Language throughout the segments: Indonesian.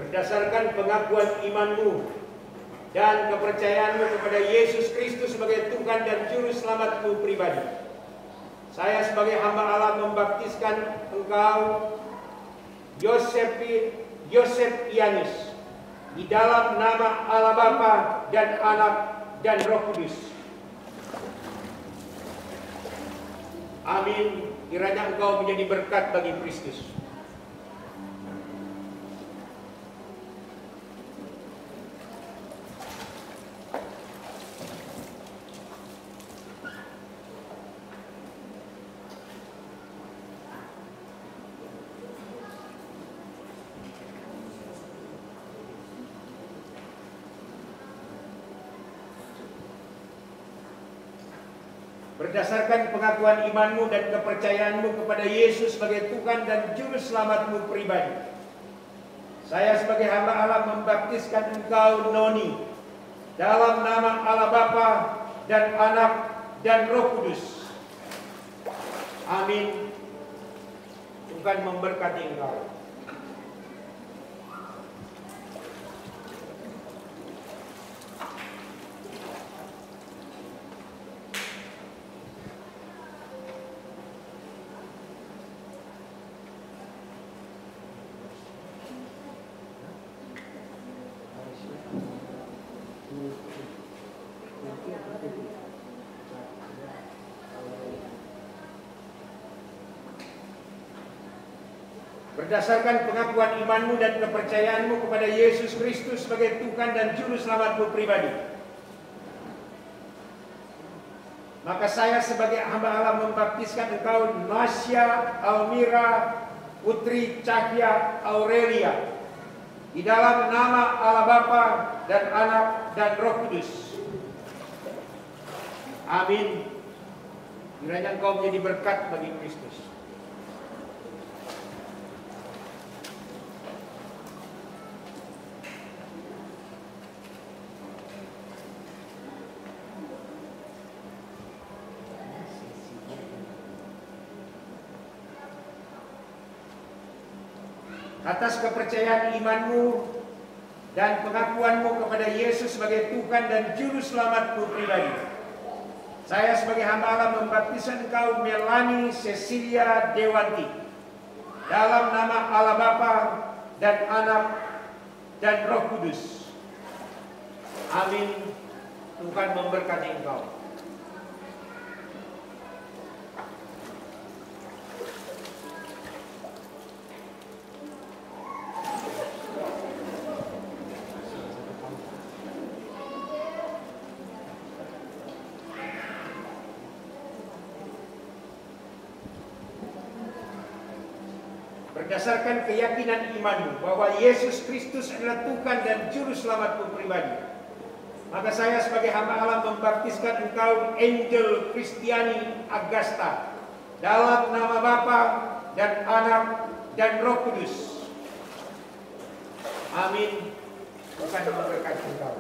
berdasarkan pengakuan imanmu dan kepercayaanmu kepada Yesus Kristus sebagai Tuhan dan Juru Selamatmu pribadi. Saya sebagai hamba Allah membaptiskan engkau, Yosefianus, di dalam nama Allah Bapa dan Anak dan Roh Kudus. Amin. Kiranya engkau menjadi berkat bagi Kristus. Berdasarkan pengakuan imanmu dan kepercayaanmu kepada Yesus sebagai Tuhan dan Juru Selamatmu pribadi, saya sebagai hamba Allah membaptiskan engkau, Noni, dalam nama Allah Bapa dan Anak dan Roh Kudus. Amin. Tuhan memberkati engkau. Berdasarkan pengakuan imanmu dan kepercayaanmu kepada Yesus Kristus sebagai Tuhan dan Juru Selamatmu pribadi, maka saya sebagai hamba Allah membaptiskan engkau, Nasya Almira Putri Cahya Aurelia, di dalam nama Allah Bapa dan Anak dan Roh Kudus. Amin. Kiranya engkau menjadi berkat bagi Kristus. Atas kepercayaan imanmu dan pengakuanmu kepada Yesus sebagai Tuhan dan Juru Selamatmu pribadi, saya sebagai hamba Allah membaptiskan engkau, Melani Cecilia Dewanti, dalam nama Allah Bapa dan Anak dan Roh Kudus. Amin. Tuhan memberkati engkau. Berdasarkan keyakinan imanmu bahwa Yesus Kristus adalah Tuhan dan Juru Selamatmu pribadi, maka saya sebagai hamba Allah membaptiskan engkau, Angel Kristiani Agasta, dalam nama Bapa dan Anak dan Roh Kudus. Amin. Tuhan memberkati engkau.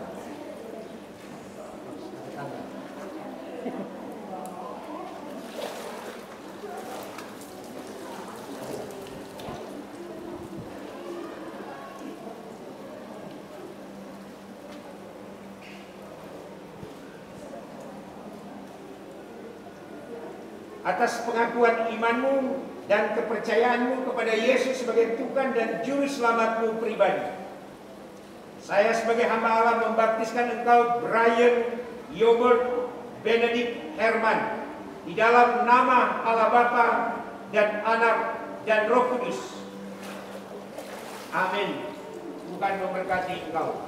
Atas pengakuan imanmu dan kepercayaanmu kepada Yesus sebagai Tuhan dan Juru Selamatmu pribadi, saya sebagai hamba Allah membaptiskan engkau, Brian Yobert Benedict Herman, di dalam nama Allah Bapa dan Anak dan Roh Kudus. Amin. Tuhan memberkati engkau.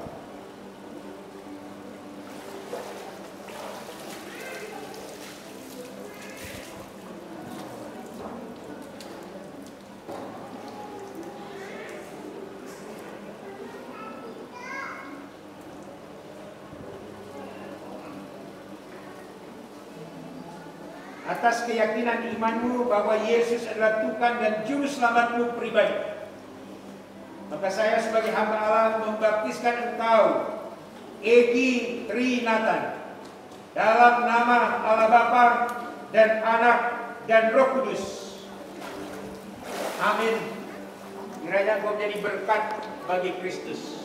Atas keyakinan imanmu bahwa Yesus adalah Tuhan dan Juru Selamatmu pribadi, maka saya sebagai hamba Allah membaptiskan engkau, Egi Trinatan, dalam nama Allah Bapa dan Anak dan Roh Kudus. Amin. Kiranya engkau menjadi berkat bagi Kristus.